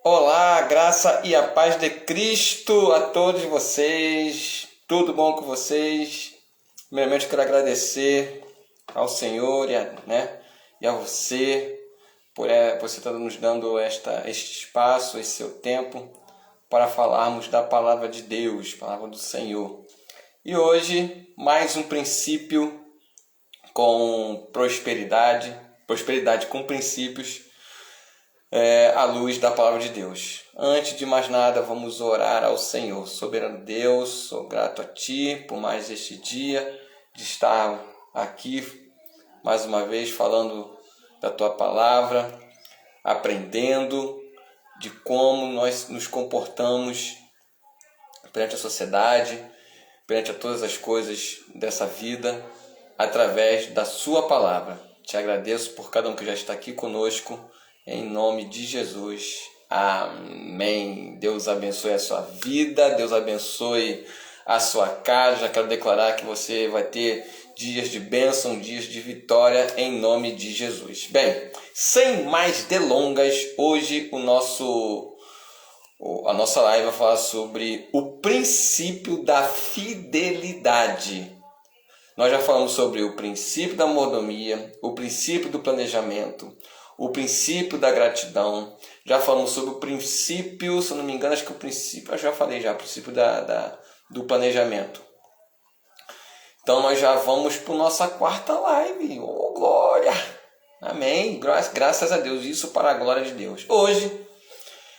Olá, graça e a paz de Cristo a todos vocês. Tudo bom com vocês? Primeiramente, quero agradecer ao Senhor e a você por você estar nos dando este espaço, esse seu tempo para falarmos da palavra de Deus, palavra do Senhor. E hoje, mais um princípio com prosperidade com princípios à luz da palavra de Deus. Antes de mais nada, vamos orar ao Senhor. Soberano Deus, sou grato a Ti por mais este dia de estar aqui mais uma vez falando da Tua palavra, aprendendo de como nós nos comportamos perante a sociedade, perante a todas as coisas dessa vida, através da Sua palavra. Te agradeço por cada um que já está aqui conosco, em nome de Jesus. Amém. Deus abençoe a sua vida, Deus abençoe a sua casa. Já quero declarar que você vai ter dias de bênção, dias de vitória, em nome de Jesus. Bem, sem mais delongas, hoje a nossa live vai falar sobre o princípio da fidelidade. Nós já falamos sobre o princípio da mordomia, o princípio do planejamento, o princípio da gratidão. Já falamos sobre o princípio, se eu não me engano, acho que o princípio, eu já falei já, o princípio do planejamento. Então nós já vamos para a nossa quarta live. Oh, glória! Amém. Graças a Deus, isso para a glória de Deus. Hoje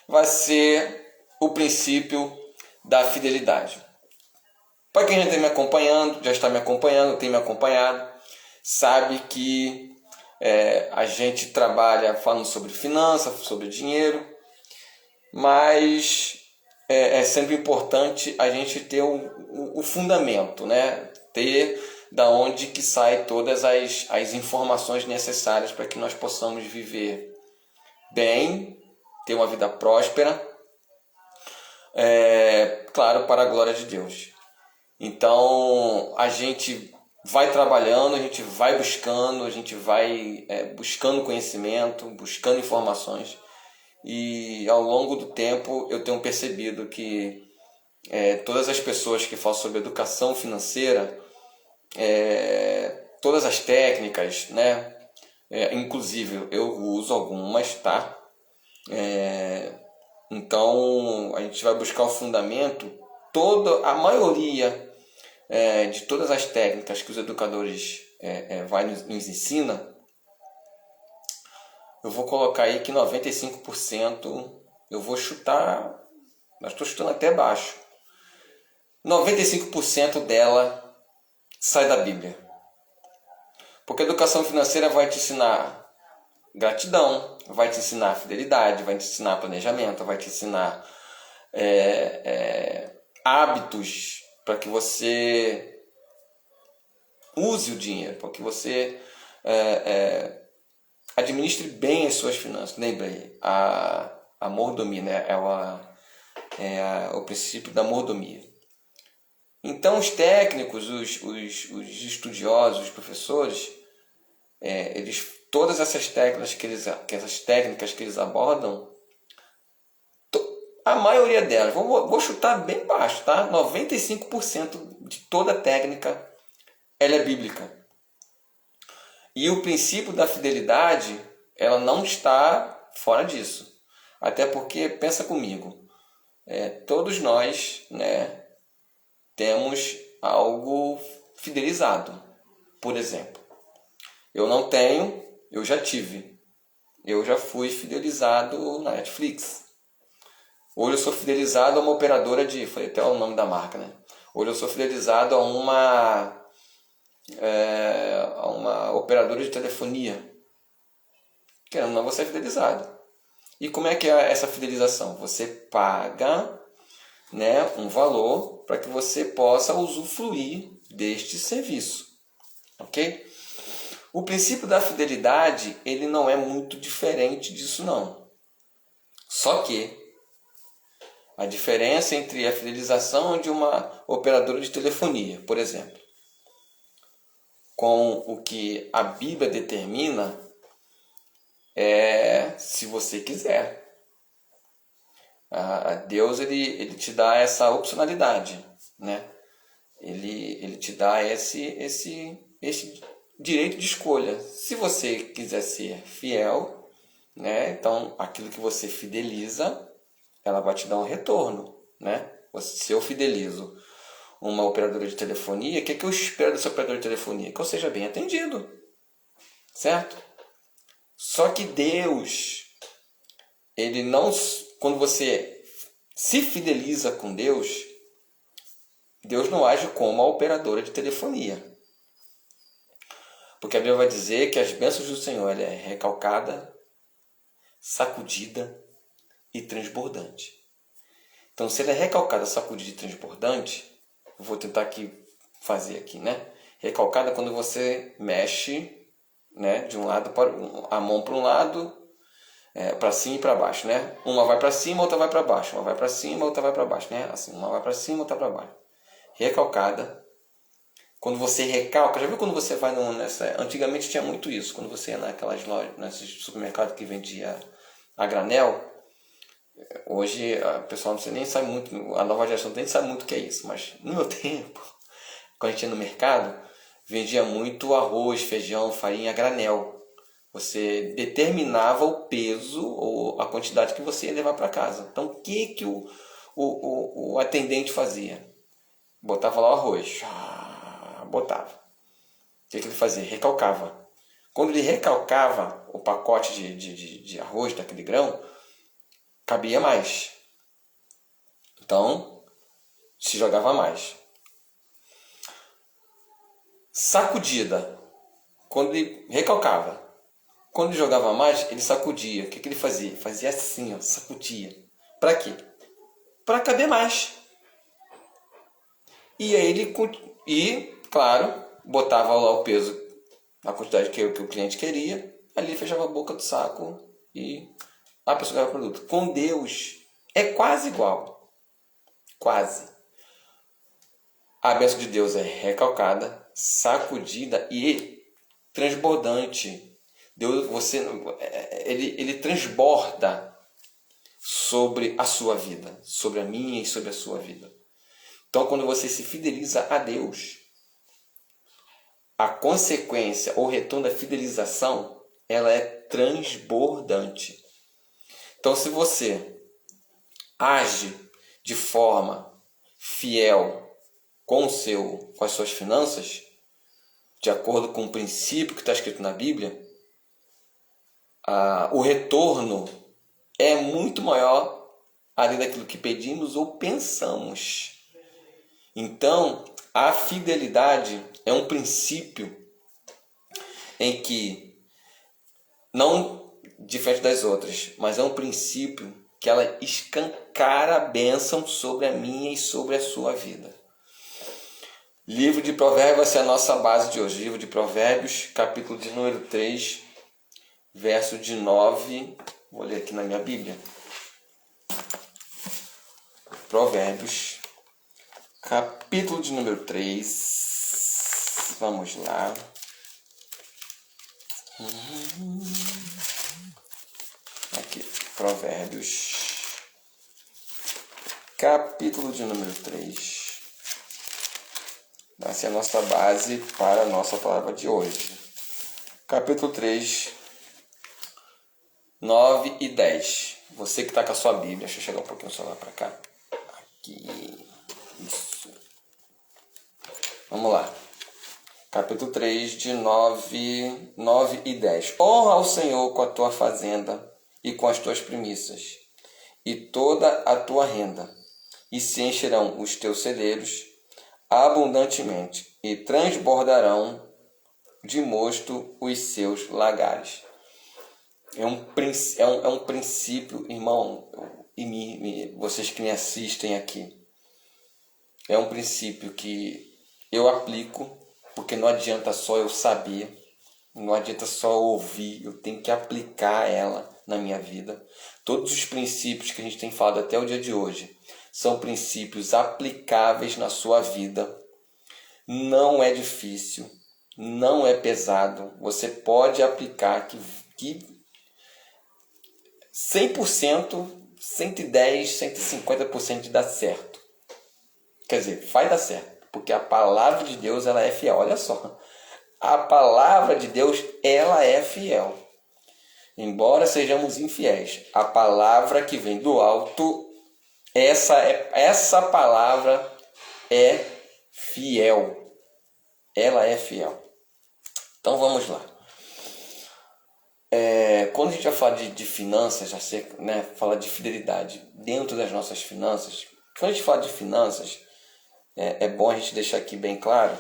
vai ser o princípio da fidelidade. Para quem já está me acompanhando, tem me acompanhado, sabe que a gente trabalha falando sobre finanças, sobre dinheiro, mas é sempre importante a gente ter o fundamento, né? Ter da onde que sai todas as informações necessárias para que nós possamos viver bem, ter uma vida próspera, claro, para a glória de Deus. Então a gente vai trabalhando, a gente vai buscando conhecimento, buscando informações, e ao longo do tempo eu tenho percebido que todas as pessoas que falam sobre educação financeira, todas as técnicas, né? Inclusive eu uso algumas, tá? Então a gente vai buscar o fundamento. A maioria de todas as técnicas que os educadores nos ensina, eu vou colocar aí que 95%, eu vou chutar, mas estou chutando até baixo, 95% dela sai da Bíblia. Porque a educação financeira vai te ensinar gratidão, vai te ensinar fidelidade, vai te ensinar planejamento, vai te ensinar hábitos para que você use o dinheiro, para que você administre bem as suas finanças. Lembra aí, a mordomia, né? O princípio da mordomia. Então os técnicos, os estudiosos, os professores, todas essas técnicas que eles abordam, a maioria delas, vou chutar bem baixo, tá? 95% de toda técnica ela é bíblica. E o princípio da fidelidade, ela não está fora disso. Até porque, pensa comigo, todos nós, né, temos algo fidelizado. Por exemplo, eu não tenho, eu já tive. Eu já fui fidelizado na Netflix. Hoje eu sou fidelizado a uma operadora foi até o nome da marca, né? Hoje eu sou fidelizado a uma operadora de telefonia. Querendo ou não, você é fidelizado. E como é que é essa fidelização? Você paga, né, um valor para que você possa usufruir deste serviço. Ok? O princípio da fidelidade, ele não é muito diferente disso não. Só que a diferença entre a fidelização de uma operadora de telefonia, por exemplo, com o que a Bíblia determina, se você quiser. Deus ele te dá essa opcionalidade, né? Ele te dá esse direito de escolha. Se você quiser ser fiel, né? Então aquilo que você fideliza, ela vai te dar um retorno, né? Se eu fidelizo uma operadora de telefonia, o que eu espero dessa operadora de telefonia? Que eu seja bem atendido, certo? Só que Deus, ele não, quando você se fideliza com Deus, Deus não age como a operadora de telefonia. Porque a Bíblia vai dizer que as bênçãos do Senhor ela é recalcada, sacudida e transbordante. Então, se ela é recalcada, sacudida e transbordante, eu vou tentar fazer aqui, né? Recalcada é quando você mexe, né, de um lado para a mão para um lado, para cima e para baixo, né? Uma vai para cima, outra vai para baixo. Uma vai para cima, outra vai para baixo, né? Assim, uma vai para cima, outra para baixo. Recalcada. Quando você recalca, já viu quando você vai antigamente tinha muito isso, quando você ia naquelas lojas, nesses supermercados que vendia a granel. Hoje a pessoa nem sabe muito, a nova geração nem sabe muito o que é isso, mas no meu tempo, quando a gente ia no mercado, vendia muito arroz, feijão, farinha a granel. Você determinava o peso ou a quantidade que você ia levar para casa. Então o que o atendente fazia? Botava lá o arroz, botava. O que ele fazia? Recalcava. Quando ele recalcava o pacote de arroz daquele grão, cabia mais. Então, se jogava mais. Sacudida. Quando ele recalcava. Quando ele jogava mais, ele sacudia. O que ele fazia? Fazia assim, ó, sacudia. Para quê? Para caber mais. E aí claro, botava lá o peso, a quantidade que o cliente queria, ali fechava a boca do saco e a pessoa ganhava o produto. Com Deus é quase igual. Quase. A bênção de Deus é recalcada, sacudida e transbordante. Deus, ele transborda sobre a sua vida, sobre a minha e sobre a sua vida. Então, quando você se fideliza a Deus, a consequência ou retorno da fidelização, ela é transbordante. Então, se você age de forma fiel com as suas finanças, de acordo com o princípio que está escrito na Bíblia, o retorno é muito maior além daquilo que pedimos ou pensamos. Então, a fidelidade é um princípio em que, não diferente das outras, mas é um princípio que ela escancara a bênção sobre a minha e sobre a sua vida. Livro de Provérbios vai ser a nossa base de hoje. Livro de Provérbios, capítulo de número 3, verso de 9. Vou ler aqui na minha Bíblia. Provérbios, capítulo de número 3. Vamos lá. Aqui, Provérbios, capítulo de número 3. Essa é a nossa base para a nossa palavra de hoje. Capítulo 3, 9 e 10. Você que está com a sua Bíblia, deixa eu chegar um pouquinho o celular para cá. Aqui, isso. Vamos lá. Capítulo 3, de 9 e 10. Honra ao Senhor com a tua fazenda e com as tuas primícias, e toda a tua renda, e se encherão os teus celeiros abundantemente, e transbordarão de mosto os seus lagares. É um princípio, irmão, e vocês que me assistem aqui, é um princípio que eu aplico, porque não adianta só eu saber, não adianta só eu ouvir, eu tenho que aplicar ela na minha vida. Todos os princípios que a gente tem falado até o dia de hoje são princípios aplicáveis na sua vida. Não é difícil, não é pesado. Você pode aplicar que 100%, 110, 150% de dar certo. Quer dizer, vai dar certo, porque a palavra de Deus ela é fiel. Olha só, a palavra de Deus ela é fiel. Embora sejamos infiéis, a palavra que vem do alto, essa palavra é fiel. Ela é fiel. Então vamos lá. Quando a gente vai falar de finanças, falar de fidelidade dentro das nossas finanças, quando a gente fala de finanças, é bom a gente deixar aqui bem claro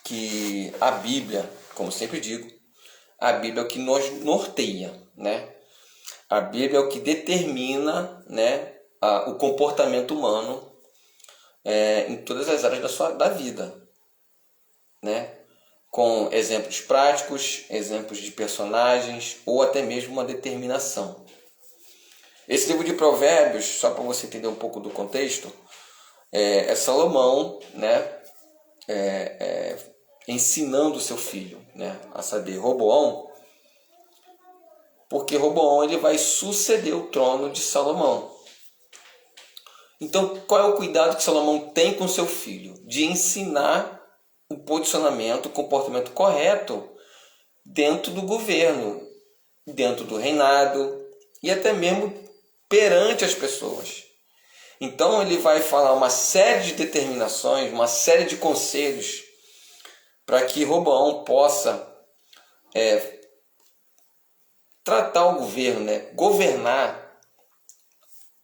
que a Bíblia, como sempre digo, a Bíblia é o que nos norteia, né? A Bíblia é o que determina, né, o comportamento humano em todas as áreas da vida, né? Com exemplos práticos, exemplos de personagens ou até mesmo uma determinação. Esse livro de Provérbios, só para você entender um pouco do contexto, é Salomão, né, ensinando seu filho, né, a saber, Roboão, porque Roboão ele vai suceder o trono de Salomão. Então, qual é o cuidado que Salomão tem com seu filho? De ensinar o posicionamento, o comportamento correto dentro do governo, dentro do reinado e até mesmo perante as pessoas. Então ele vai falar uma série de determinações, uma série de conselhos para que Roboão possa tratar o governo, né? Governar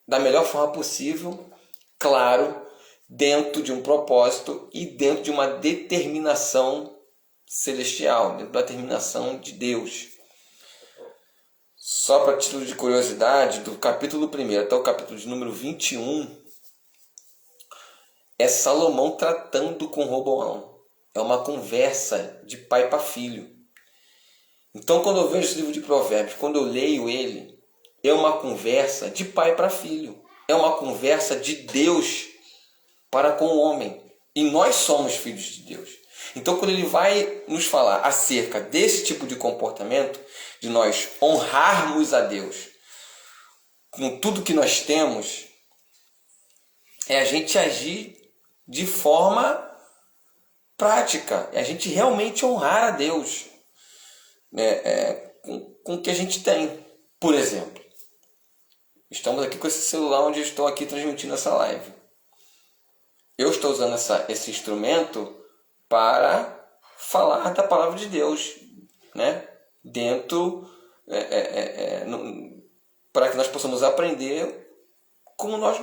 da melhor forma possível, claro, dentro de um propósito e dentro de uma determinação celestial, dentro da determinação de Deus. Só para título de curiosidade, do capítulo 1 até o capítulo de número 21, é Salomão tratando com Roboão. É uma conversa de pai para filho. Então, quando eu vejo esse livro de Provérbios, quando eu leio ele, é uma conversa de pai para filho. É uma conversa de Deus para com o homem. E nós somos filhos de Deus. Então, quando ele vai nos falar acerca desse tipo de comportamento, de nós honrarmos a Deus com tudo que nós temos, é a gente agir de forma prática. É a gente realmente honrar a Deus com o que a gente tem. Por exemplo, estamos aqui com esse celular onde eu estou aqui transmitindo essa live. Eu estou usando esse instrumento para falar da palavra de Deus, né? Dentro, para que nós possamos aprender como nós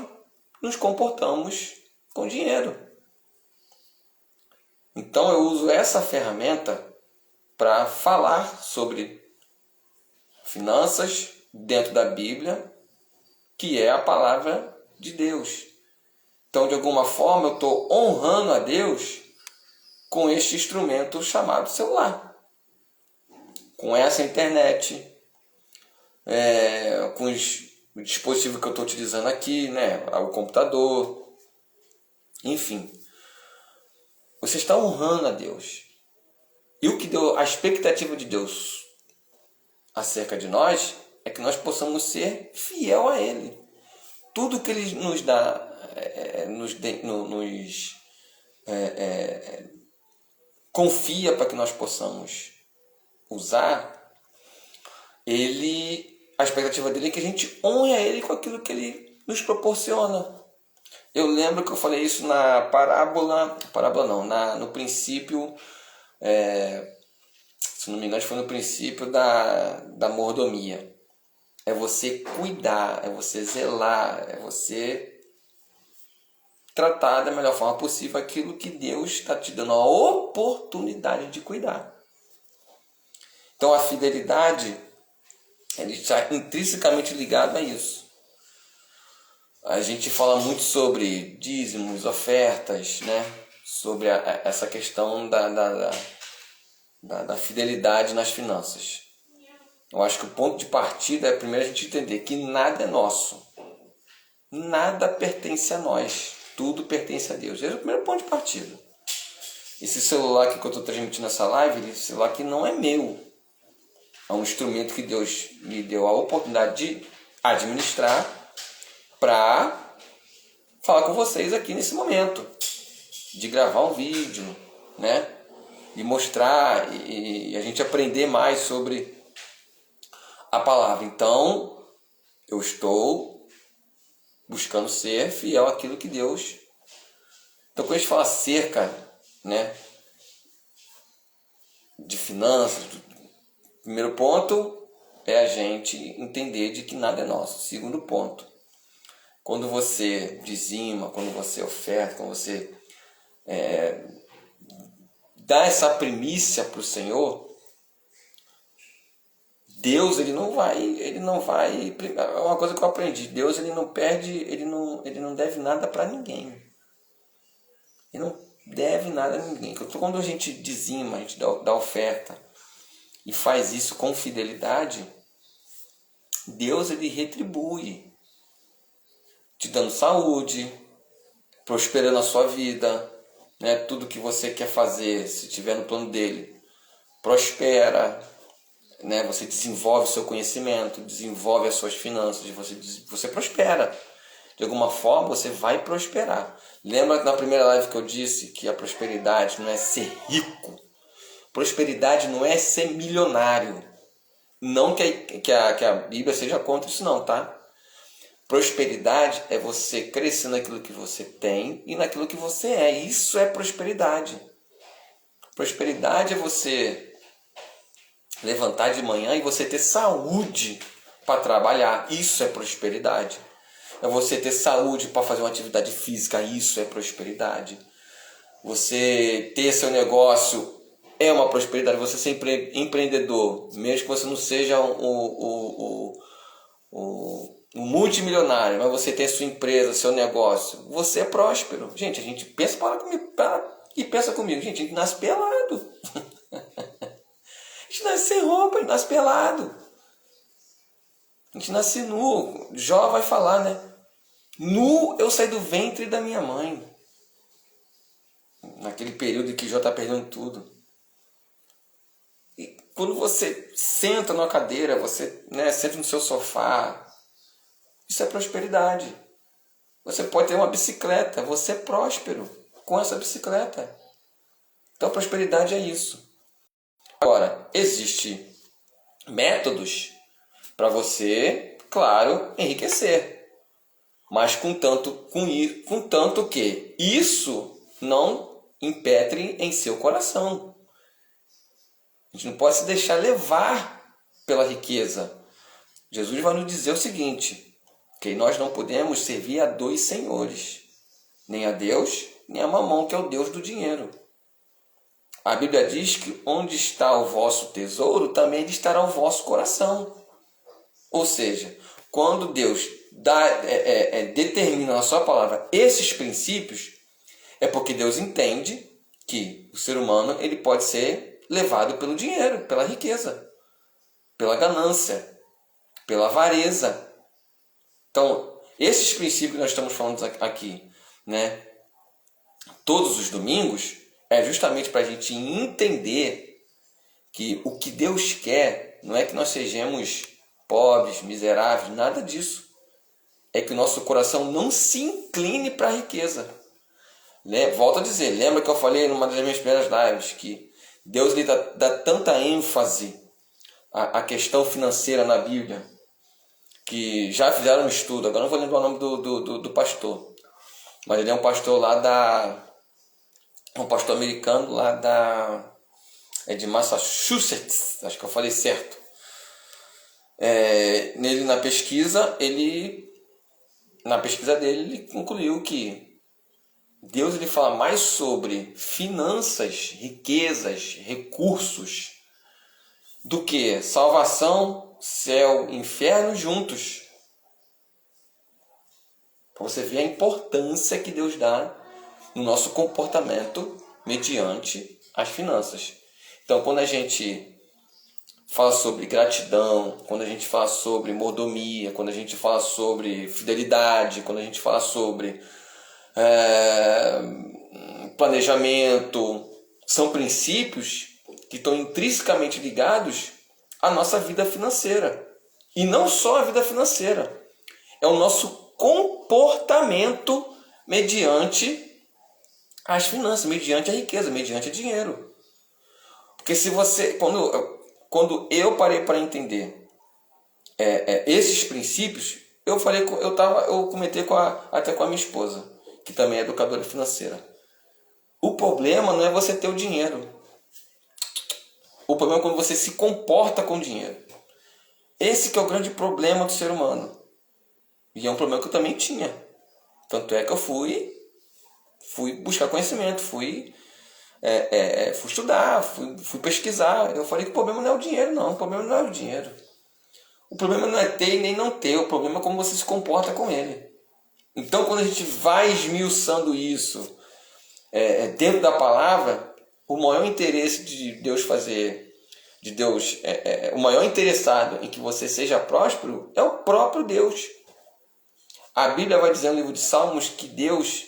nos comportamos com dinheiro. Então eu uso essa ferramenta para falar sobre finanças dentro da Bíblia, que é a palavra de Deus. Então, de alguma forma, eu estou honrando a Deus com este instrumento chamado celular. Com essa internet, com o dispositivo que eu estou utilizando aqui, né? O computador, enfim. Você está honrando a Deus. E o que deu a expectativa de Deus acerca de nós é que nós possamos ser fiel a Ele. Tudo que Ele nos dá, confia para que nós possamos usar, a expectativa dele é que a gente honre a Ele com aquilo que Ele nos proporciona. Eu lembro que eu falei isso na no princípio, se não me engano, foi no princípio da mordomia. É você cuidar, é você zelar, é você tratar da melhor forma possível aquilo que Deus está te dando a oportunidade de cuidar. Então a fidelidade ele está intrinsecamente ligado a isso. A gente fala muito sobre dízimos, ofertas, né? Sobre essa questão da fidelidade nas finanças. Eu acho que o ponto de partida é primeiro a gente entender que nada é nosso. Nada pertence a nós. Tudo pertence a Deus. Esse é o primeiro ponto de partida. Esse celular aqui que eu estou transmitindo essa live, esse celular aqui não é meu. É um instrumento que Deus me deu a oportunidade de administrar para falar com vocês aqui nesse momento, de gravar um vídeo, né? De mostrar e a gente aprender mais sobre a palavra. Então, eu estou buscando ser fiel àquilo que Deus... Então, quando a gente fala acerca, né, de finanças, o primeiro ponto é a gente entender de que nada é nosso. Segundo ponto, quando você dizima, quando você oferta, quando você dá essa primícia para o Senhor, Deus ele não vai, é uma coisa que eu aprendi, Deus ele não perde, ele não deve nada para ninguém. Ele não deve nada a ninguém. Então, quando a gente dizima, a gente dá oferta e faz isso com fidelidade, Deus ele retribui, te dando saúde, prosperando a sua vida, né? Tudo que você quer fazer, se estiver no plano dele, prospera, né? Você desenvolve o seu conhecimento, desenvolve as suas finanças, você prospera. De alguma forma você vai prosperar. Lembra na primeira live que eu disse que a prosperidade não é ser rico, prosperidade não é ser milionário. Não que a Bíblia seja contra isso não, tá? Prosperidade é você crescer naquilo que você tem e naquilo que você é. Isso é prosperidade. Prosperidade é você levantar de manhã e você ter saúde para trabalhar. Isso é prosperidade. É você ter saúde para fazer uma atividade física. Isso é prosperidade. Você ter seu negócio é uma prosperidade. Você ser empreendedor, mesmo que você não seja um multimilionário, mas você tem sua empresa, seu negócio, você é próspero. Gente, a gente pensa pensa comigo. Gente, a gente nasce pelado. A gente nasce sem roupa, a gente nasce pelado. A gente nasce nu. Jó vai falar, né? Nu eu saí do ventre da minha mãe. Naquele período em que Jó está perdendo tudo. E quando você senta numa cadeira, você, né, senta no seu sofá, isso é prosperidade. Você pode ter uma bicicleta, você é próspero com essa bicicleta. Então prosperidade é isso. Agora, existem métodos para você, claro, enriquecer. Mas contanto que isso não impetre em seu coração. A gente não pode se deixar levar pela riqueza. Jesus vai nos dizer o seguinte, que nós não podemos servir a dois senhores, nem a Deus, nem a Mamão, que é o Deus do dinheiro. A Bíblia diz que onde está o vosso tesouro, também estará o vosso coração. Ou seja, quando Deus determina na sua palavra esses princípios, é porque Deus entende que o ser humano ele pode ser levado pelo dinheiro, pela riqueza, pela ganância, pela avareza. Então, esses princípios que nós estamos falando aqui, né, todos os domingos, é justamente para a gente entender que o que Deus quer não é que nós sejamos pobres, miseráveis, nada disso. É que o nosso coração não se incline para a riqueza. Volto a dizer, lembra que eu falei numa das minhas primeiras lives que Deus lhe dá tanta ênfase à questão financeira na Bíblia, que já fizeram um estudo, agora não vou lembrar o nome do pastor, mas ele é um pastor um pastor americano lá de Massachusetts, acho que eu falei certo. Na pesquisa dele, ele concluiu que Deus ele fala mais sobre finanças, riquezas, recursos, do que salvação, céu, inferno juntos. Para você ver a importância que Deus dá no nosso comportamento mediante as finanças. Então, quando a gente fala sobre gratidão, quando a gente fala sobre mordomia, quando a gente fala sobre fidelidade, quando a gente fala sobre planejamento, são princípios que estão intrinsecamente ligados à nossa vida financeira. E não só a vida financeira. É o nosso comportamento mediante as finanças, mediante a riqueza, mediante o dinheiro. Porque se você, quando eu parei para entender esses princípios, eu comentei até com a minha esposa, que também é educadora financeira. O problema não é você ter o dinheiro. O problema é quando você se comporta com o dinheiro. Esse que é o grande problema do ser humano. E é um problema que eu também tinha. Tanto é que eu fui buscar conhecimento, fui estudar, fui pesquisar. Eu falei que o problema não é o dinheiro, não. O problema não é o dinheiro. O problema não é ter e nem não ter. O problema é como você se comporta com ele. Então, quando a gente vai esmiuçando isso dentro da palavra, o maior interesse de Deus o maior interessado em que você seja próspero é o próprio Deus. A Bíblia vai dizer no livro de Salmos que Deus,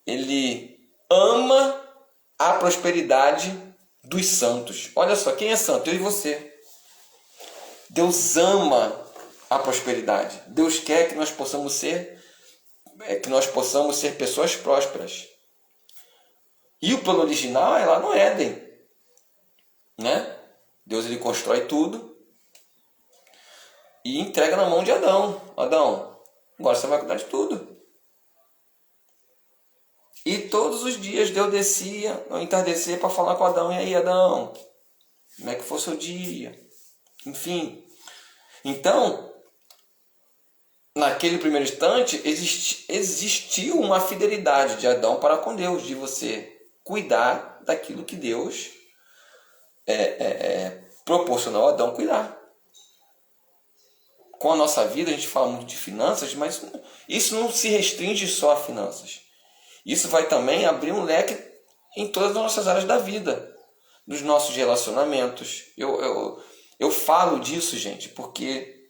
ele ama a prosperidade dos santos. Olha só, quem é santo? Eu e você. Deus ama a prosperidade. Deus quer que nós possamos ser pessoas prósperas. E o plano original é lá no Éden, né? Deus, ele constrói tudo e entrega na mão de Adão. Adão, agora você vai cuidar de tudo. E todos os dias Deus descia ao entardecer para falar com Adão. E aí, Adão, como é que foi o seu dia? Enfim. Então, naquele primeiro instante, existiu uma fidelidade de Adão para com Deus, de você cuidar daquilo que Deus proporcionou a Adão cuidar. Com a nossa vida, a gente fala muito de finanças, mas isso não se restringe só a finanças. Isso vai também abrir um leque em todas as nossas áreas da vida, nos nossos relacionamentos. Eu falo disso, gente, porque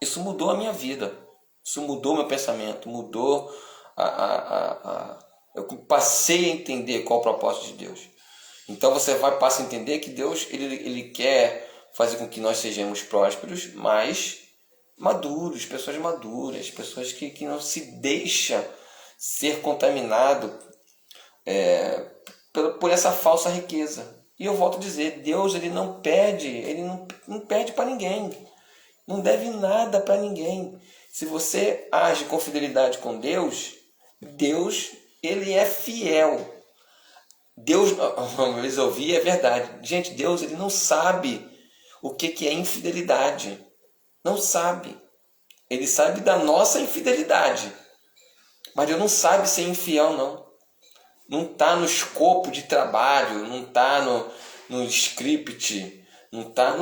isso mudou a minha vida. Isso mudou meu pensamento, mudou eu passei a entender qual é o propósito de Deus. Então você passa a entender que Deus ele quer fazer com que nós sejamos prósperos, mas maduros, pessoas que não se deixam ser contaminado por essa falsa riqueza. E eu volto a dizer, Deus ele não perde para ninguém, não deve nada para ninguém. Se você age com fidelidade com Deus, Deus ele é fiel. Deus, uma vez eu ouvi, é verdade. Gente, Deus ele não sabe o que é infidelidade. Não sabe. Ele sabe da nossa infidelidade. Mas Deus não sabe ser infiel, não. Não está no escopo de trabalho, não está no script, não está.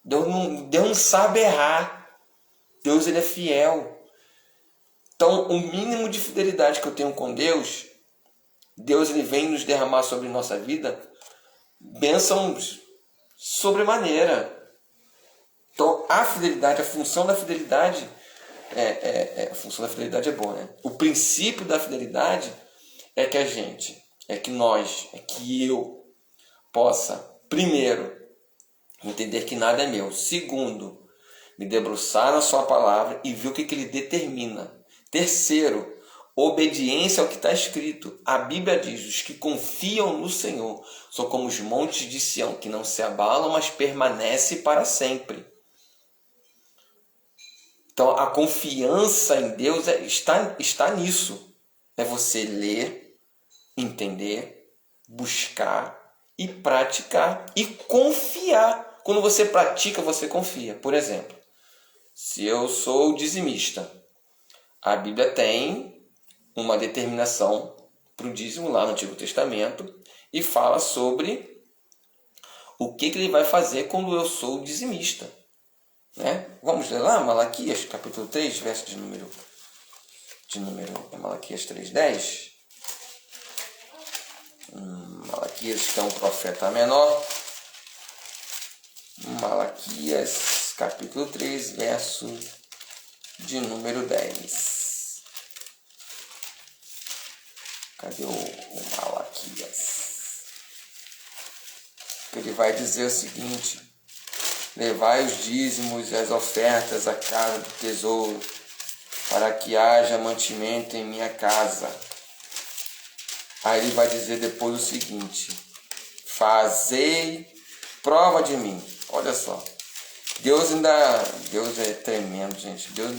Deus não sabe errar. Deus ele é fiel. Então, o mínimo de fidelidade que eu tenho com Deus, Deus ele vem nos derramar sobre nossa vida bênçãos sobremaneira. Então, a função da fidelidade a função da fidelidade é boa, né? O princípio da fidelidade é que eu possa, primeiro, entender que nada é meu. Segundo, me debruçar na sua palavra e ver o que ele determina. Terceiro, obediência ao que está escrito. A Bíblia diz, os que confiam no Senhor são como os montes de Sião, que não se abalam, mas permanecem para sempre. Então, a confiança em Deus está nisso. É você ler, entender, buscar e praticar e confiar. Quando você pratica, você confia. Por exemplo, se eu sou dizimista, a Bíblia tem uma determinação para o dízimo lá no Antigo Testamento e fala sobre o que ele vai fazer quando eu sou dizimista. Né? Vamos ler lá, Malaquias, capítulo 3, verso de número Malaquias 3:10. Malaquias, que é um profeta menor. Malaquias, capítulo 3, verso de número 10. Cadê o Malaquias? Ele vai dizer o seguinte: levai os dízimos e as ofertas à casa do tesouro, para que haja mantimento em minha casa. Aí ele vai dizer depois o seguinte: fazei prova de mim. Olha só. Deus é tremendo, gente. Deus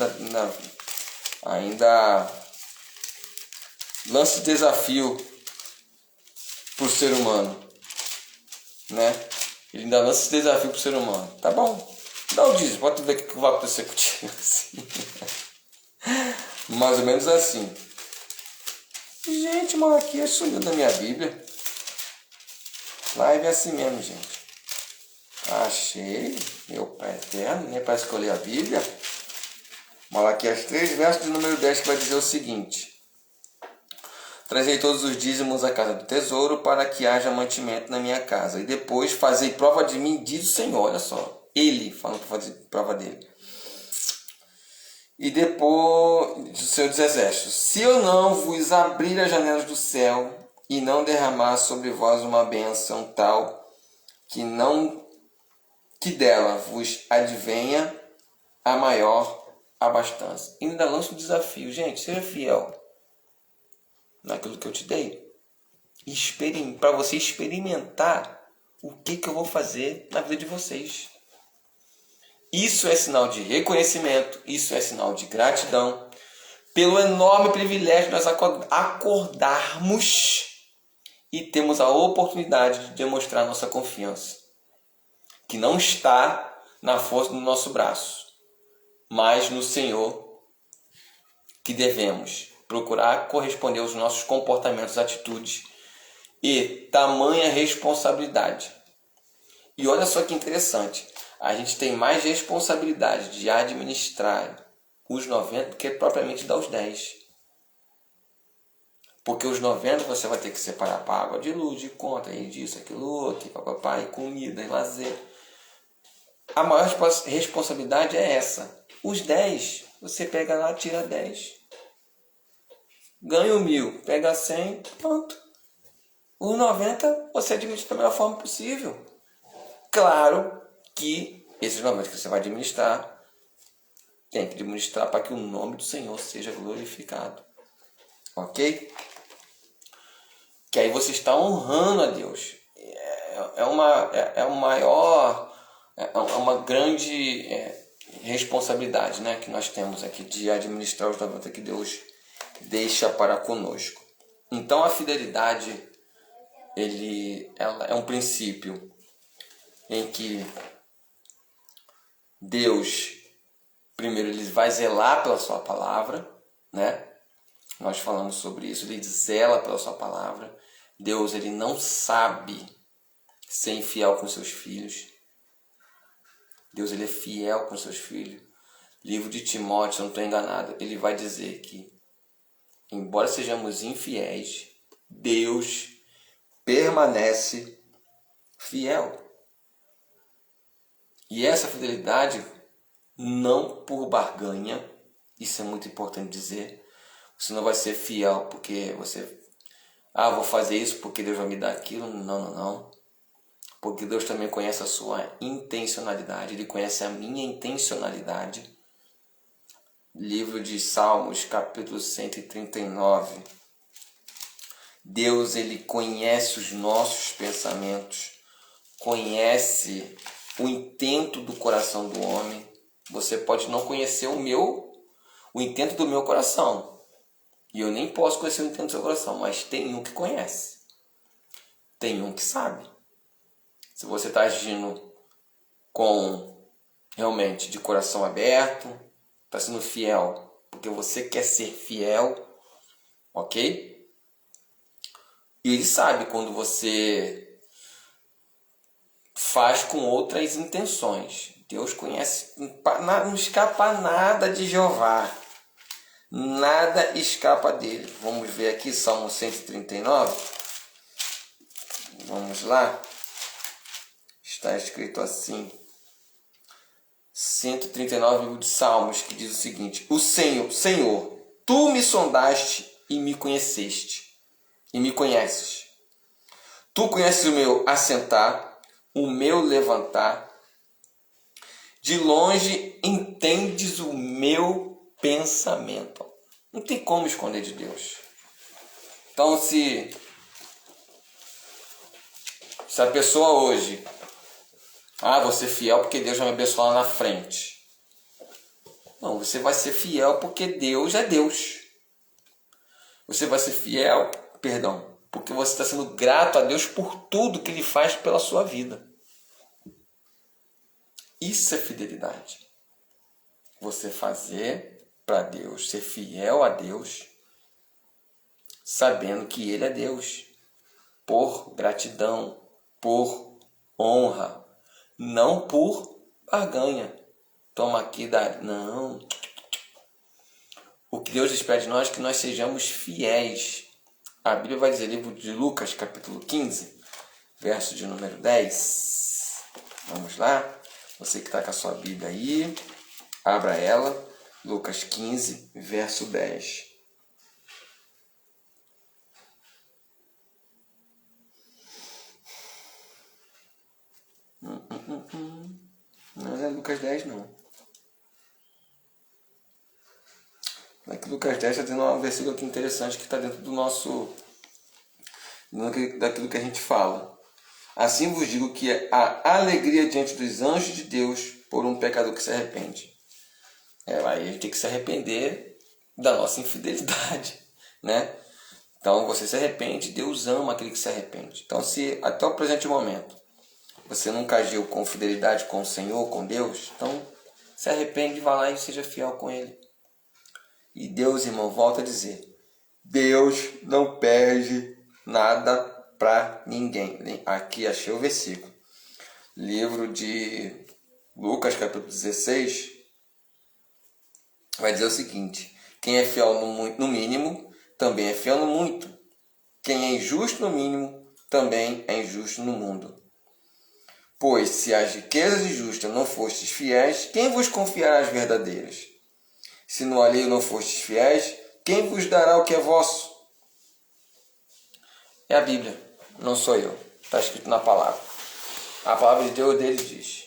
ainda lança desafio para o ser humano, né? Ele ainda lança esse desafio para o ser humano. Tá bom, dá o dízimo, pode ver o que vai acontecer contigo. Assim. Mais ou menos assim. Gente, Malaquias sumiu da minha Bíblia. Live é assim mesmo, gente. Achei, meu pai eterno, nem para escolher a Bíblia. Malaquias 3, verso de número 10, que vai dizer o seguinte: trazei todos os dízimos à casa do tesouro, para que haja mantimento na minha casa. E depois fazei prova de mim, diz o Senhor. Olha só, ele falando para fazer prova dele. E depois, diz o Senhor dos Exércitos: se eu não vos abrir as janelas do céu e não derramar sobre vós uma bênção tal que dela vos advenha a maior abastança. E ainda lança um desafio. Gente, seja fiel naquilo que eu te dei. Para você experimentar o que eu vou fazer na vida de vocês. Isso é sinal de reconhecimento, isso é sinal de gratidão pelo enorme privilégio de nós acordarmos e temos a oportunidade de demonstrar nossa confiança, que não está na força do nosso braço, mas no Senhor, que devemos procurar corresponder aos nossos comportamentos, atitudes e tamanha responsabilidade. E olha só que interessante, a gente tem mais responsabilidade de administrar os 90 do que propriamente dar os 10. Porque os 90 você vai ter que separar para água de luz, de conta, e disso, aquilo, outro, papapá, e comida, e lazer. A maior responsabilidade é essa. Os 10, você pega lá, tira 10. Ganha 1.000, pega 100, pronto. Os 90 você administra da melhor forma possível. Claro que esses 90 que você vai administrar, tem que administrar para que o nome do Senhor seja glorificado. Ok? Que aí você está honrando a Deus. É uma grande responsabilidade, né, que nós temos aqui de administrar os 90 que Deus deixa para conosco. Então a fidelidade ela é um princípio em que Deus, primeiro, ele vai zelar pela sua palavra, né? Nós falamos sobre isso, ele zela pela sua palavra. Deus, ele não sabe ser infiel com seus filhos. Deus, ele é fiel com seus filhos. Livro de Timóteo, se eu não estou enganado, ele vai dizer que, embora sejamos infiéis, Deus permanece fiel. E essa fidelidade, não por barganha, isso é muito importante dizer. Você não vai ser fiel porque você... vou fazer isso porque Deus vai me dar aquilo. Não. Porque Deus também conhece a sua intencionalidade. Ele conhece a minha intencionalidade. Livro de Salmos, capítulo 139. Deus, ele conhece os nossos pensamentos. Conhece o intento do coração do homem. Você pode não conhecer o intento do meu coração. E eu nem posso conhecer o intento do seu coração, mas tem um que conhece. Tem um que sabe. Se você está agindo realmente de coração aberto, está sendo fiel, porque você quer ser fiel, ok? E ele sabe quando você faz com outras intenções. Deus conhece, não escapa nada de Jeová. Nada escapa dele. Vamos ver aqui Salmo 139. Vamos lá. Está escrito assim. 139 de Salmos, que diz o seguinte: o Senhor, tu me sondaste e me conheceste. E me conheces. Tu conheces o meu assentar, o meu levantar De longe entendes o meu pensamento. Não tem como esconder de Deus. Então, se a pessoa hoje, vou ser fiel porque Deus vai me abençoar lá na frente. Não, você vai ser fiel porque Deus é Deus. Você vai ser fiel, porque você está sendo grato a Deus por tudo que Ele faz pela sua vida. Isso é fidelidade. Você fazer para Deus, ser fiel a Deus, sabendo que Ele é Deus, por gratidão, por honra, não por barganha. Toma aqui, dá. Não. O que Deus espera de nós é que nós sejamos fiéis. A Bíblia vai dizer, livro de Lucas, capítulo 15, verso de número 10. Vamos lá? Você que está com a sua Bíblia aí, abra ela. Lucas 15, verso 10. Não é Lucas 10, não. Aqui Lucas 10 está tendo um versículo aqui interessante que está dentro do nosso... daquilo que a gente fala. Assim vos digo que a alegria diante dos anjos de Deus por um pecador que se arrepende. Aí a gente tem que se arrepender da nossa infidelidade, né? Então você se arrepende, Deus ama aquele que se arrepende. Então se até o presente momento você nunca agiu com fidelidade com o Senhor, com Deus, então se arrepende, vá lá e seja fiel com Ele. E Deus, irmão, volta a dizer, Deus não perde nada para ninguém. Aqui achei o versículo. Livro de Lucas, capítulo 16, vai dizer o seguinte, quem é fiel no mínimo, também é fiel no muito. Quem é injusto no mínimo, também é injusto no mundo. Pois se as riquezas injustas não fostes fiéis, quem vos confiará as verdadeiras? Se no alheio não fostes fiéis, quem vos dará o que é vosso? É a Bíblia, não sou eu. Está escrito na palavra. A palavra de Deus dele diz,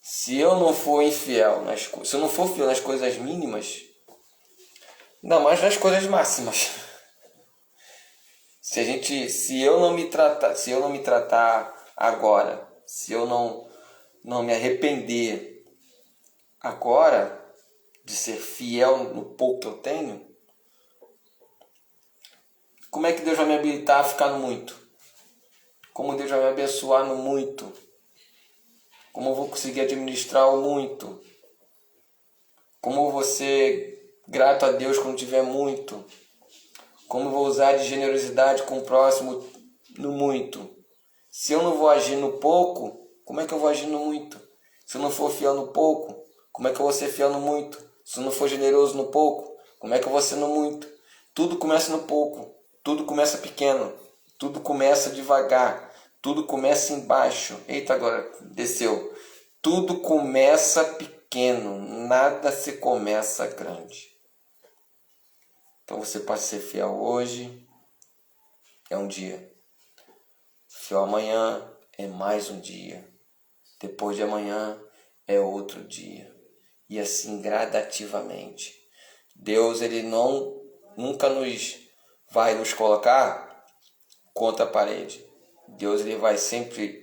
se eu não for infiel, se eu não for fiel nas coisas mínimas, ainda mais nas coisas máximas. Se eu não me tratar agora, se eu não me arrepender agora de ser fiel no pouco que eu tenho, como é que Deus vai me habilitar a ficar no muito? Como Deus vai me abençoar no muito? Como eu vou conseguir administrar o muito? Como eu vou ser grato a Deus quando tiver muito? Como eu vou usar de generosidade com o próximo no muito? Se eu não vou agir no pouco, como é que eu vou agir no muito? Se eu não for fiel no pouco, como é que eu vou ser fiel no muito? Se eu não for generoso no pouco, como é que eu vou ser no muito? Tudo começa no pouco, tudo começa pequeno, tudo começa devagar, tudo começa embaixo. Eita, agora desceu. Tudo começa pequeno, nada se começa grande. Então você pode ser fiel hoje, é um dia. Fiel amanhã é mais um dia. Depois de amanhã é outro dia. E assim gradativamente. Deus, ele nunca vai nos colocar contra a parede. Deus, ele vai sempre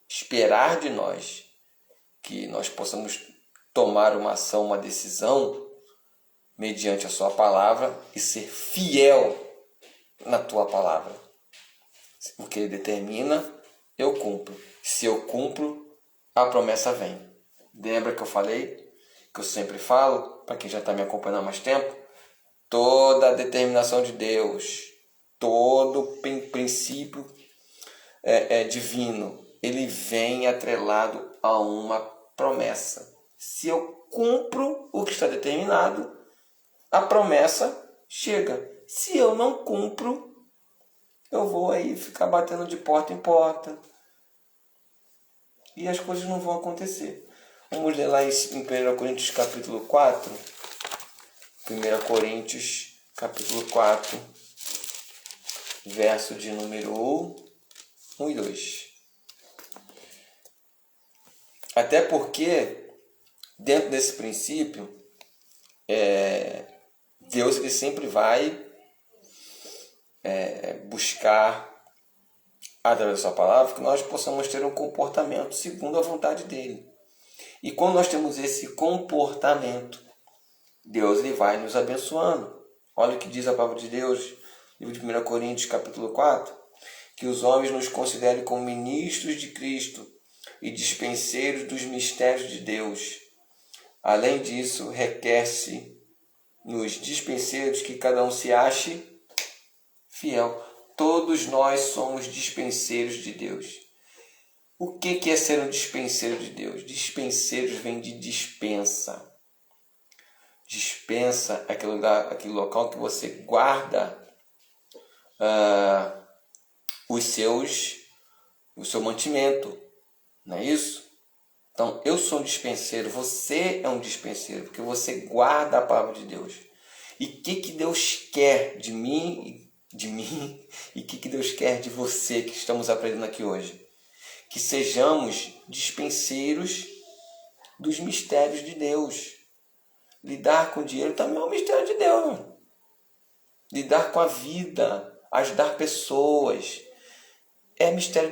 esperar de nós que nós possamos tomar uma ação, uma decisão mediante a sua palavra e ser fiel na tua palavra. O que ele determina, eu cumpro. Se eu cumpro, a promessa vem. Lembra que eu falei, que eu sempre falo, para quem já está me acompanhando há mais tempo, toda a determinação de Deus, todo princípio divino, ele vem atrelado a uma promessa. Se eu cumpro o que está determinado, a promessa chega. Se eu não cumpro, eu vou aí ficar batendo de porta em porta. E as coisas não vão acontecer. Vamos ler lá em 1 Coríntios capítulo 4. 1 Coríntios capítulo 4, verso de número 1 e 2. Até porque dentro desse princípio, Deus ele sempre vai buscar, através da sua palavra, que nós possamos ter um comportamento segundo a vontade dele. E quando nós temos esse comportamento, Deus ele vai nos abençoando. Olha o que diz a palavra de Deus, livro de 1 Coríntios, capítulo 4, que os homens nos considerem como ministros de Cristo e dispenseiros dos mistérios de Deus. Além disso, requer-se nos dispenseiros que cada um se ache fiel. Todos nós somos dispenseiros de Deus. O que é ser um dispenseiro de Deus? Dispenseiros vem de dispensa. Dispensa é aquele local que você guarda o seu mantimento. Não é isso? Então, eu sou um dispenseiro, você é um dispenseiro, porque você guarda a palavra de Deus. E o que Deus quer de mim, e o que Deus quer de você que estamos aprendendo aqui hoje? Que sejamos dispenseiros dos mistérios de Deus. Lidar com o dinheiro também é um mistério de Deus. Lidar com a vida, ajudar pessoas,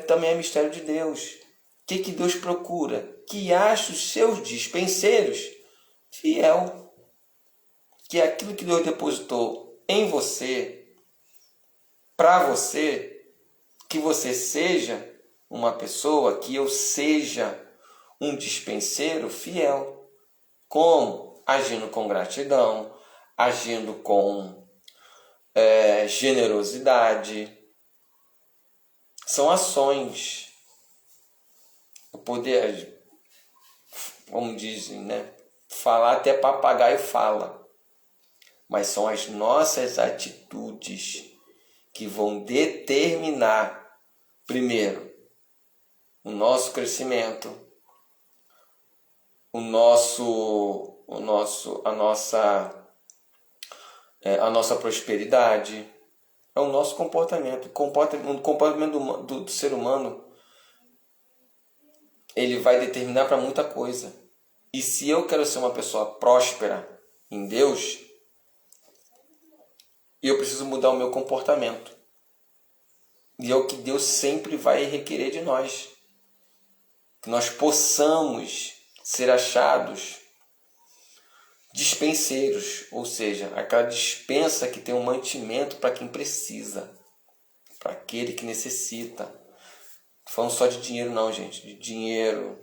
também é mistério de Deus. O que Deus procura? Que ache os seus dispenseiros fiel. Que aquilo que Deus depositou em você, para você, que você seja uma pessoa, que eu seja um dispenseiro fiel. Como? Agindo com gratidão, agindo com generosidade. São ações. O poder, como dizem, né? Falar até papagaio fala. Mas são as nossas atitudes que vão determinar, primeiro, o nosso crescimento, a nossa prosperidade, é o nosso comportamento. O comportamento do ser humano, ele vai determinar para muita coisa. E se eu quero ser uma pessoa próspera em Deus, eu preciso mudar o meu comportamento. E é o que Deus sempre vai requerer de nós. Que nós possamos ser achados dispenseiros, ou seja, aquela dispensa que tem um mantimento para quem precisa, para aquele que necessita. Não falando só de dinheiro não, gente, de dinheiro,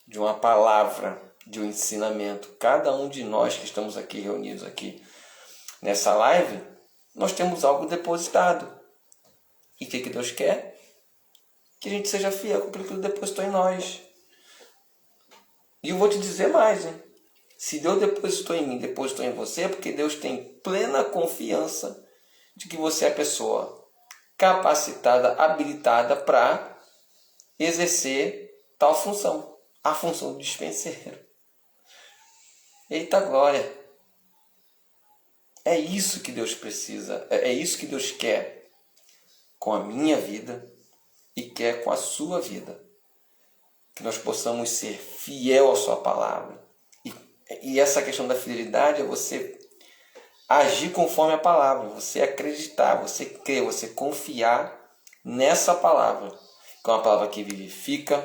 de uma palavra, de um ensinamento. Cada um de nós que estamos aqui reunidos aqui nessa live, nós temos algo depositado. E o que Deus quer? Que a gente seja fiel com aquilo que Ele depositou em nós. E eu vou te dizer mais, hein? Se Deus depositou em mim, depositou em você, é porque Deus tem plena confiança de que você é a pessoa capacitada, habilitada para exercer tal função, a função do dispenseiro. Eita glória! É isso que Deus precisa, é isso que Deus quer com a minha vida e quer com a sua vida. Que nós possamos ser fiel à sua palavra. E essa questão da fidelidade é você agir conforme a palavra, você acreditar, você crer, você confiar nessa palavra. Que é uma palavra que vivifica,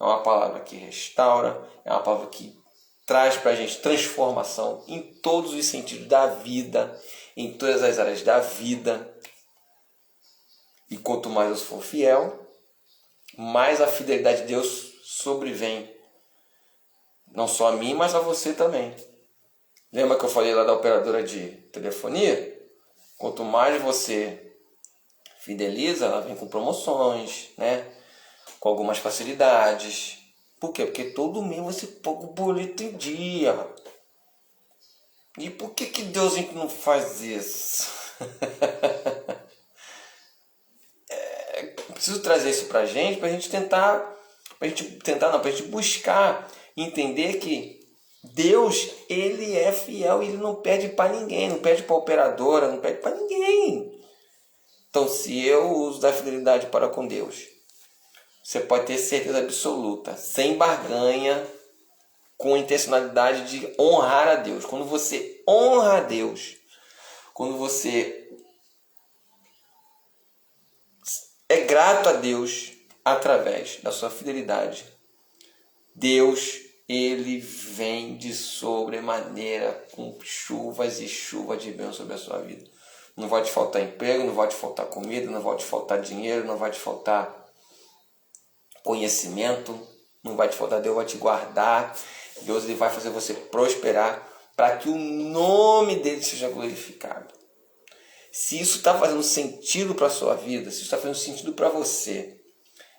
é uma palavra que restaura, é uma palavra que traz para a gente transformação em todos os sentidos da vida, em todas as áreas da vida. E quanto mais eu for fiel, mais a fidelidade de Deus sobrevém. Não só a mim, mas a você também. Lembra que eu falei lá da operadora de telefonia? Quanto mais você fideliza, ela vem com promoções, né? Com algumas facilidades. Por quê? Porque todo mês você paga o boleto em dia. E por que Deus não faz isso? Preciso trazer isso pra gente tentar, pra gente buscar entender que Deus, Ele é fiel, Ele não pede para ninguém, não pede para a operadora, não pede para ninguém. Então, se eu uso da fidelidade para com Deus, você pode ter certeza absoluta, sem barganha, com a intencionalidade de honrar a Deus. Quando você honra a Deus, quando você é grato a Deus através da sua fidelidade, Deus, Ele vem de sobremaneira com chuvas e chuvas de bênção sobre a sua vida. Não vai te faltar emprego, não vai te faltar comida, não vai te faltar dinheiro, não vai te faltar conhecimento, não vai te faltar. Deus vai te guardar. Deus, Ele vai fazer você prosperar para que o nome dele seja glorificado. Se isso está fazendo sentido para a sua vida, se isso está fazendo sentido para você,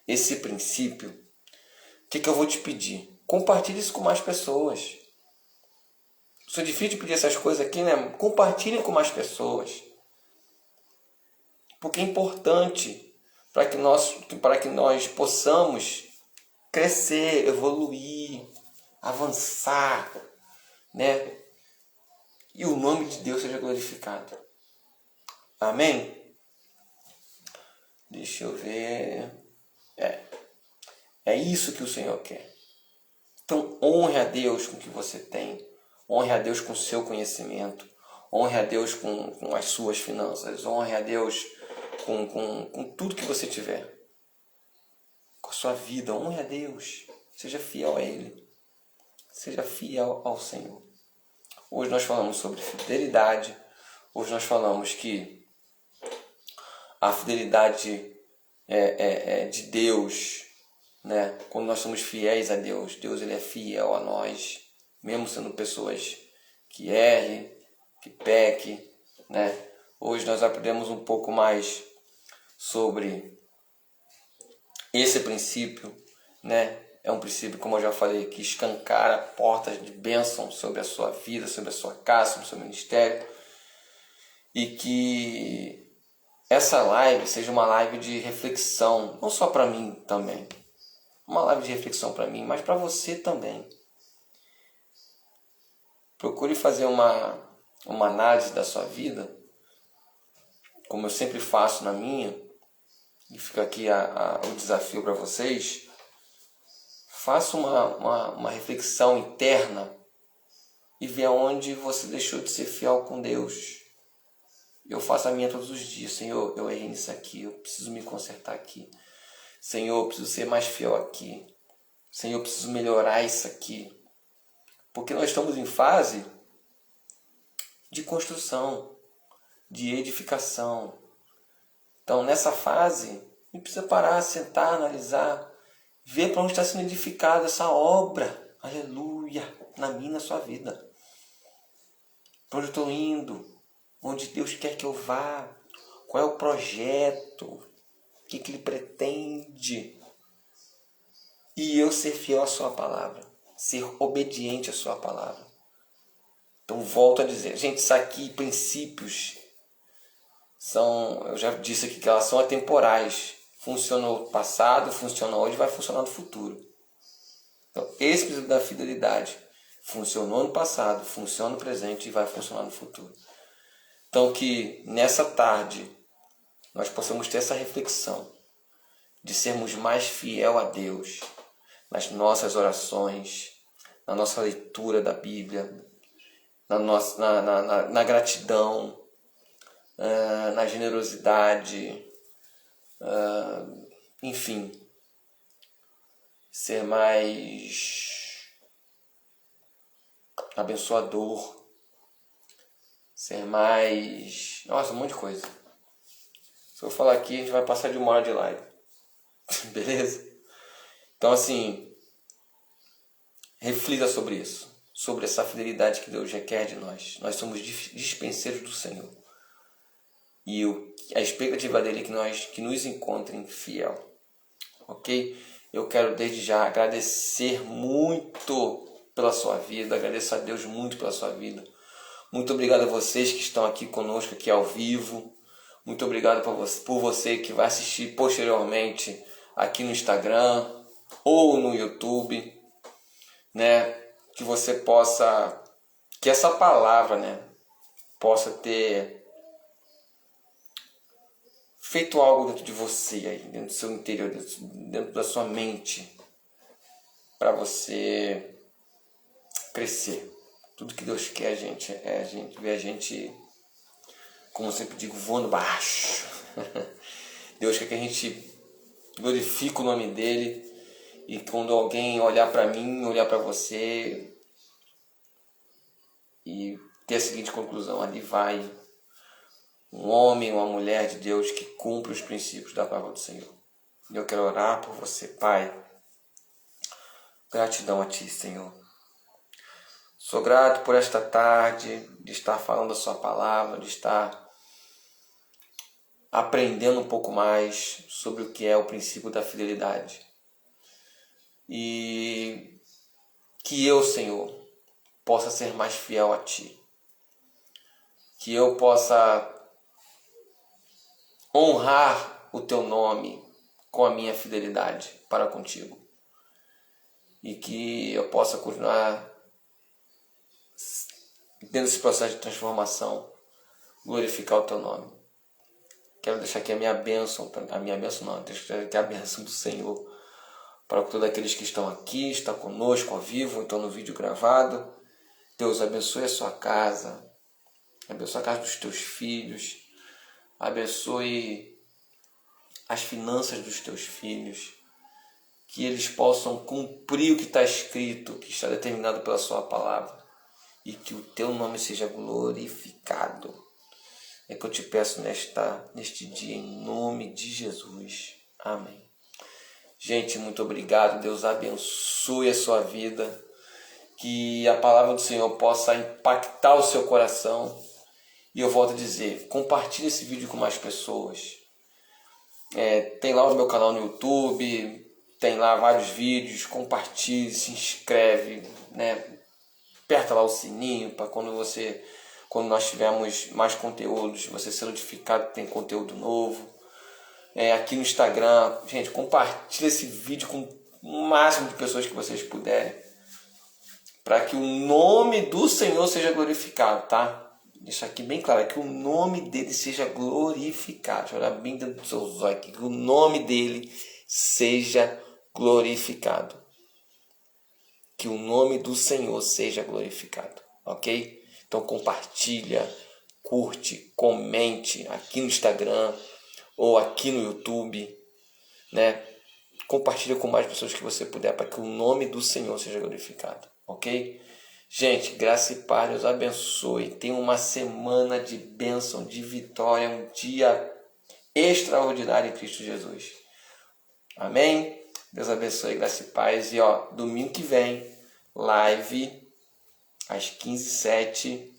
esse princípio, o que eu vou te pedir? Compartilhe isso com mais pessoas. Isso é difícil de pedir essas coisas aqui, né? Compartilhem com mais pessoas. Porque é importante para que nós possamos crescer, evoluir, avançar, né? E o nome de Deus seja glorificado. Amém? Deixa eu ver. É isso que o Senhor quer. Então, honre a Deus com o que você tem. Honre a Deus com o seu conhecimento. Honre a Deus com as suas finanças. Honre a Deus com tudo que você tiver. Com a sua vida. Honre a Deus. Seja fiel a Ele. Seja fiel ao Senhor. Hoje nós falamos sobre fidelidade. Hoje nós falamos que a fidelidade de Deus, né? Quando nós somos fiéis a Deus, Deus ele é fiel a nós, mesmo sendo pessoas que errem, que pequem, né? Hoje nós aprendemos um pouco mais sobre esse princípio, né? É um princípio, como eu já falei, que escancara portas de bênção sobre a sua vida, sobre a sua casa, sobre o seu ministério, e que essa live seja uma live de reflexão, não só para mim também, uma live de reflexão para mim, mas para você também. Procure fazer uma análise da sua vida, como eu sempre faço na minha, e fica aqui o desafio para vocês. Faça uma reflexão interna e veja onde você deixou de ser fiel com Deus. Eu faço a minha todos os dias. Senhor, eu errei nisso aqui, eu preciso me consertar aqui. Senhor, eu preciso ser mais fiel aqui. Senhor, eu preciso melhorar isso aqui. Porque nós estamos em fase de construção, de edificação. Então, nessa fase, a gente precisa parar, sentar, analisar, ver para onde está sendo edificada essa obra. Aleluia! Na minha e na sua vida. Para onde eu estou indo? Onde Deus quer que eu vá? Qual é o projeto? O que Ele pretende? E eu ser fiel à sua palavra. Ser obediente à sua palavra. Então volto a dizer, gente, isso aqui, princípios, eu já disse aqui que elas são atemporais. Funcionou no passado, funciona hoje, vai funcionar no futuro. Então, esse princípio da fidelidade funcionou no passado, funciona no presente e vai funcionar no futuro. Então, que nessa tarde nós possamos ter essa reflexão de sermos mais fiel a Deus nas nossas orações, na nossa leitura da Bíblia, na gratidão, na generosidade, enfim, ser mais abençoador, ser mais... Nossa, um monte de coisa. Se eu falar aqui, a gente vai passar de 1 hora de live. Beleza? Então, assim, reflita sobre isso. Sobre essa fidelidade que Deus requer de nós. Nós somos dispenseiros do Senhor. E a expectativa dele é que nos encontrem fiel. Ok? Eu quero desde já agradecer muito pela sua vida. Agradeço a Deus muito pela sua vida. Muito obrigado a vocês que estão aqui conosco, aqui ao vivo. Muito obrigado por você que vai assistir posteriormente aqui no Instagram ou no YouTube, né? Que você possa, que essa palavra, né, possa ter feito algo dentro de você, aí, dentro do seu interior, dentro da sua mente, para você crescer. Tudo que Deus quer a gente ver a gente, como eu sempre digo, voando baixo. Deus quer que a gente glorifique o nome dele, e quando alguém olhar para mim, olhar para você e ter a seguinte conclusão: ali vai um homem, uma mulher de Deus que cumpre os princípios da palavra do Senhor. E eu quero orar por você, Pai. Gratidão a Ti, Senhor. Sou grato por esta tarde, de estar falando a Sua palavra, de estar aprendendo um pouco mais sobre o que é o princípio da fidelidade. E que eu, Senhor, possa ser mais fiel a Ti. Que eu possa honrar o Teu nome com a minha fidelidade para contigo. E que eu possa continuar dentro desse processo de transformação, glorificar o Teu nome. Quero deixar aqui a minha bênção não, deixar aqui a bênção do Senhor para todos aqueles que estão aqui, estão conosco ao vivo, então no vídeo gravado. Deus abençoe a sua casa, abençoe a casa dos teus filhos, abençoe as finanças dos teus filhos, que eles possam cumprir o que está escrito, que está determinado pela sua palavra, e que o teu nome seja glorificado. É que eu te peço neste dia, em nome de Jesus. Amém. Gente, muito obrigado. Deus abençoe a sua vida. Que a palavra do Senhor possa impactar o seu coração. E eu volto a dizer, compartilhe esse vídeo com mais pessoas. Tem lá o meu canal no YouTube, tem lá vários vídeos. Compartilhe, se inscreve, né? Aperta lá o sininho para quando nós tivermos mais conteúdos, você ser notificado que tem conteúdo novo. Aqui no Instagram, gente, compartilha esse vídeo com o máximo de pessoas que vocês puderem, para que o nome do Senhor seja glorificado, tá? Deixa aqui bem claro, que o nome dele seja glorificado. Deixa eu olhar bem dentro dos seus olhos aqui, que o nome dele seja glorificado. Que o nome do Senhor seja glorificado, ok? Então compartilha, curte, comente aqui no Instagram ou aqui no YouTube, né? Compartilha com mais pessoas que você puder, para que o nome do Senhor seja glorificado, ok? Gente, graça e paz, Deus abençoe. Tenha uma semana de bênção, de vitória, um dia extraordinário em Cristo Jesus. Amém? Deus abençoe, graça e paz. E domingo que vem, live às 15h07.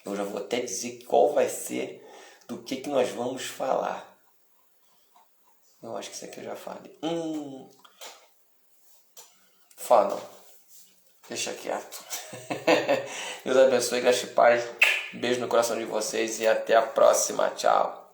Eu já vou até dizer qual vai ser, do que nós vamos falar. Eu acho que isso aqui eu já falei. Fala não. Deixa quieto. Deus abençoe, graça e paz. Beijo no coração de vocês e até a próxima. Tchau.